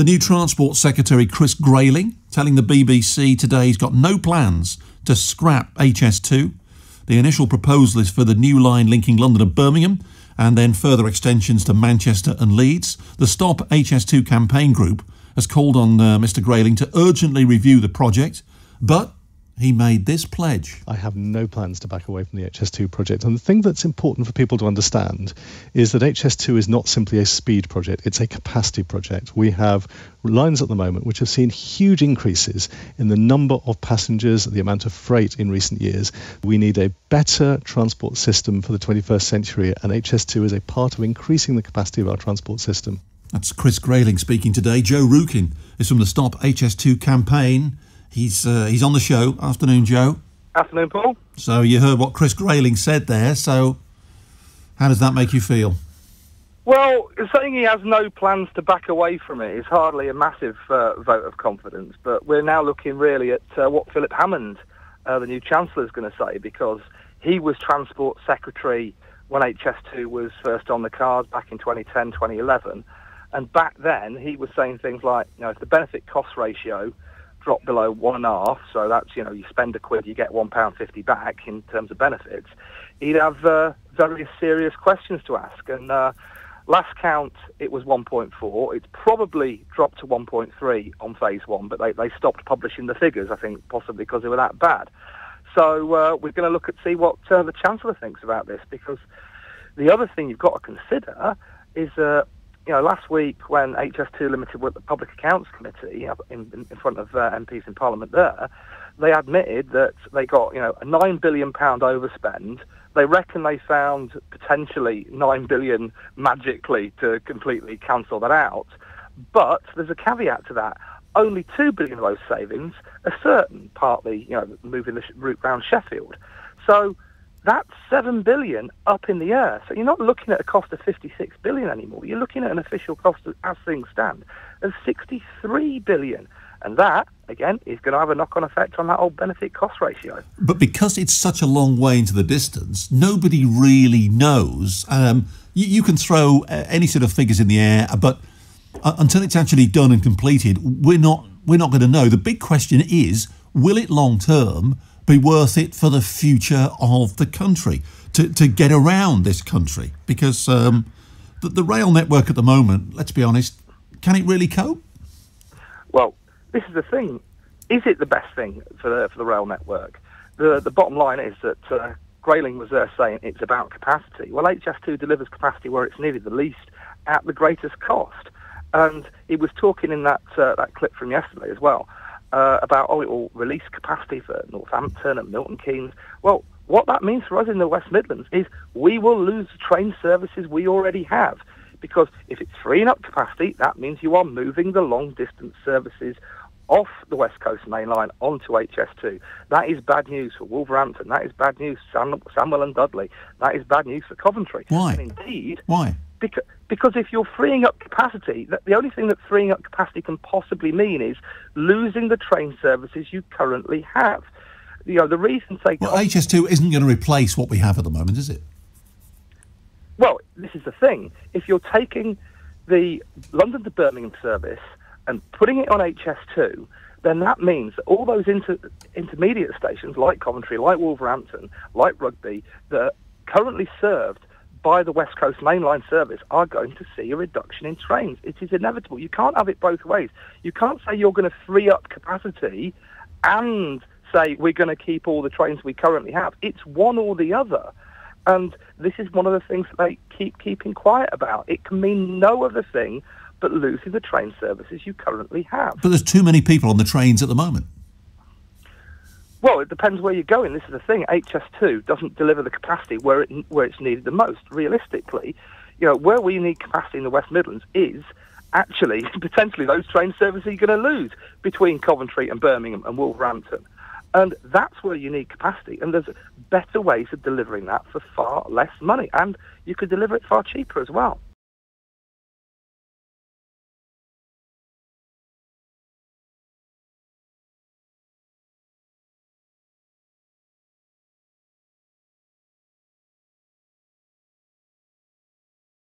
The new Transport Secretary, Chris Grayling, telling the BBC today he's got no plans to scrap HS2. The initial proposal is for the new line linking London and Birmingham, and then further extensions to Manchester and Leeds. The Stop HS2 campaign group has called on Mr Grayling to urgently review the project, but he made this pledge. I have no plans to back away from the HS2 project. And the thing that's important for people to understand is that HS2 is not simply a speed project, it's a capacity project. We have lines at the moment which have seen huge increases in the number of passengers, the amount of freight in recent years. We need a better transport system for the 21st century, and HS2 is a part of increasing the capacity of our transport system. That's Chris Grayling speaking today. Joe Rukin is from the Stop HS2 campaign. He's on the show. Afternoon, Joe. Afternoon, Paul. So you heard what Chris Grayling said there. So how does that make you feel? Well, saying he has no plans to back away from it is hardly a massive vote of confidence. But we're now looking really at what Philip Hammond, the new chancellor, is going to say, because he was Transport Secretary when HS2 was first on the cards back in 2010, 2011. And back then, he was saying things like, if the benefit-cost ratio drop below 1.5, so that's, you spend £1, you get £1.50 back in terms of benefits, he'd have very serious questions to ask. And last count, it was 1.4. It's probably dropped to 1.3 on phase one, but they stopped publishing the figures, I think, possibly because they were that bad. So we're going to look at see what the Chancellor thinks about this, because the other thing you've got to consider is last week when HS2 Limited were at the Public Accounts Committee in front of MPs in Parliament there, they admitted that they got a £9 billion overspend. They reckon they found potentially £9 billion magically to completely cancel that out. But there's a caveat to that. Only £2 billion of those savings are certain, partly moving the route round Sheffield. So that's £7 billion up in the air. So you're not looking at a cost of £56 billion anymore. You're looking at an official cost, as things stand, of £63 billion. And that, again, is going to have a knock-on effect on that old benefit-cost ratio. But because it's such a long way into the distance, nobody really knows. You can throw any sort of figures in the air, but until it's actually done and completed, we're not going to know. The big question is, will it long-term be worth it for the future of the country to get around this country? Because the rail network at the moment, let's be honest, can it really cope? Well, this is the thing. Is it the best thing for the rail network? The bottom line is that Grayling was there saying it's about capacity. Well, HS2 delivers capacity where it's needed the least at the greatest cost. And he was talking in that clip from yesterday as well about, it will release capacity for Northampton and Milton Keynes. Well, what that means for us in the West Midlands is we will lose the train services we already have, because if it's freeing up capacity, that means you are moving the long-distance services off the West Coast Main Line onto HS2. That is bad news for Wolverhampton. That is bad news for Sandwell and Dudley. That is bad news for Coventry. Why? And indeed, why? Because if you're freeing up capacity, the only thing that freeing up capacity can possibly mean is losing the train services you currently have. The reason say... Well, HS2 isn't going to replace what we have at the moment, is it? Well, this is the thing. If you're taking the London to Birmingham service and putting it on HS2, then that means that all those intermediate stations, like Coventry, like Wolverhampton, like Rugby, that are currently served by the West Coast Main Line service, are going to see a reduction in trains. It is inevitable. You can't have it both ways. You can't say you're going to free up capacity and say we're going to keep all the trains we currently have. It's one or the other. And this is one of the things that they keeping quiet about. It can mean no other thing but losing the train services you currently have. But there's too many people on the trains at the moment. Well, it depends where you're going. This is the thing. HS2 doesn't deliver the capacity where it's needed the most. Realistically, where we need capacity in the West Midlands is actually potentially those train services you're going to lose between Coventry and Birmingham and Wolverhampton. And that's where you need capacity. And there's better ways of delivering that for far less money. And you could deliver it far cheaper as well.